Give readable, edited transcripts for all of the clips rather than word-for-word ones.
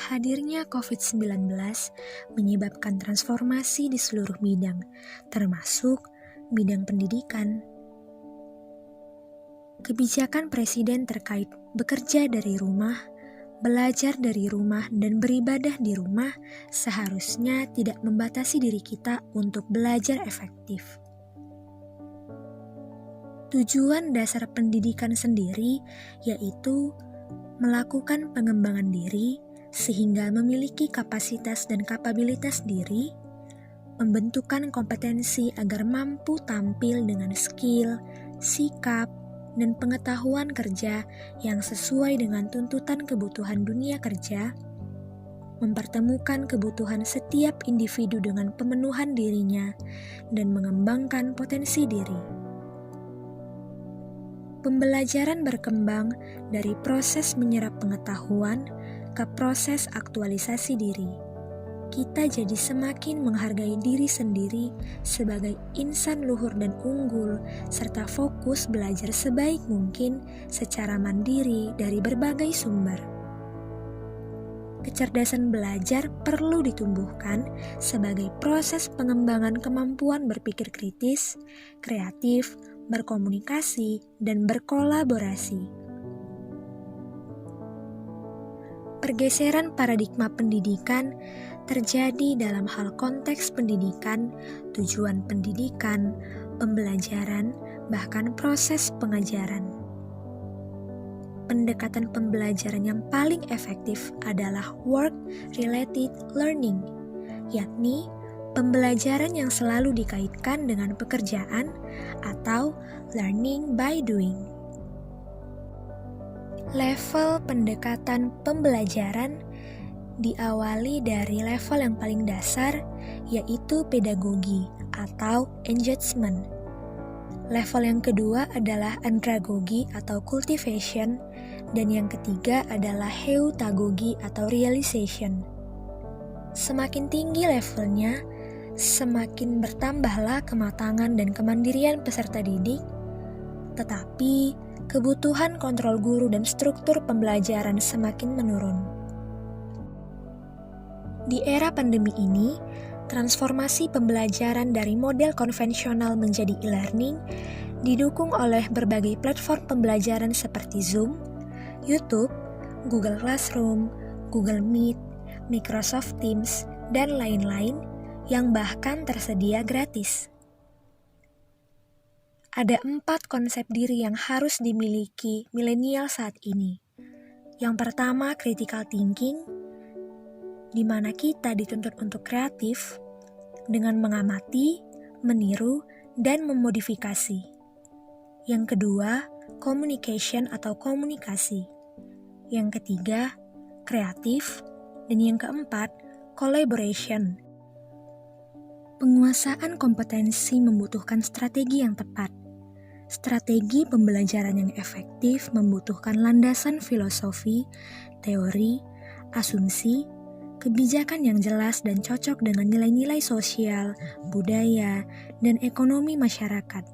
Hadirnya COVID-19 menyebabkan transformasi di seluruh bidang, termasuk bidang pendidikan. Kebijakan Presiden terkait bekerja dari rumah, belajar dari rumah, dan beribadah di rumah seharusnya tidak membatasi diri kita untuk belajar efektif. Tujuan dasar pendidikan sendiri yaitu melakukan pengembangan diri sehingga memiliki kapasitas dan kapabilitas diri, pembentukan kompetensi agar mampu tampil dengan skill, sikap, dan pengetahuan kerja yang sesuai dengan tuntutan kebutuhan dunia kerja, mempertemukan kebutuhan setiap individu dengan pemenuhan dirinya, dan mengembangkan potensi diri. Pembelajaran berkembang dari proses menyerap pengetahuan ke proses aktualisasi diri. Kita jadi semakin menghargai diri sendiri sebagai insan luhur dan unggul, serta fokus belajar sebaik mungkin secara mandiri dari berbagai sumber. Kecerdasan belajar perlu ditumbuhkan sebagai proses pengembangan kemampuan berpikir kritis, kreatif, berkomunikasi, dan berkolaborasi. Pergeseran paradigma pendidikan terjadi dalam hal konteks pendidikan, tujuan pendidikan, pembelajaran, bahkan proses pengajaran. Pendekatan pembelajaran yang paling efektif adalah work-related learning, yakni pembelajaran yang selalu dikaitkan dengan pekerjaan atau learning by doing. Level pendekatan pembelajaran diawali dari level yang paling dasar, yaitu pedagogi atau engagement. Level yang kedua adalah andragogi atau cultivation, dan yang ketiga adalah heutagogi atau realization. Semakin tinggi levelnya, semakin bertambahlah kematangan dan kemandirian peserta didik, tetapi kebutuhan kontrol guru dan struktur pembelajaran semakin menurun. Di era pandemi ini, transformasi pembelajaran dari model konvensional menjadi e-learning didukung oleh berbagai platform pembelajaran seperti Zoom, YouTube, Google Classroom, Google Meet, Microsoft Teams, dan lain-lain yang bahkan tersedia gratis. Ada 4 konsep diri yang harus dimiliki milenial saat ini. Yang pertama, critical thinking, di mana kita dituntut untuk kreatif dengan mengamati, meniru, dan memodifikasi. Yang kedua, communication atau komunikasi. Yang ketiga, kreatif, dan yang keempat, collaboration. Penguasaan kompetensi membutuhkan strategi yang tepat. Strategi pembelajaran yang efektif membutuhkan landasan filosofi, teori, asumsi, kebijakan yang jelas dan cocok dengan nilai-nilai sosial, budaya, dan ekonomi masyarakat.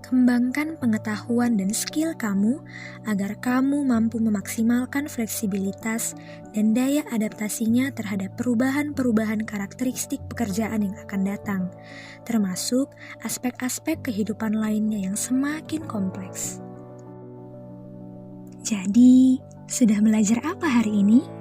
Kembangkan pengetahuan dan skill kamu agar kamu mampu memaksimalkan fleksibilitas dan daya adaptasinya terhadap perubahan-perubahan karakteristik pekerjaan yang akan datang, termasuk aspek-aspek kehidupan lainnya yang semakin kompleks. Jadi, sudah belajar apa hari ini?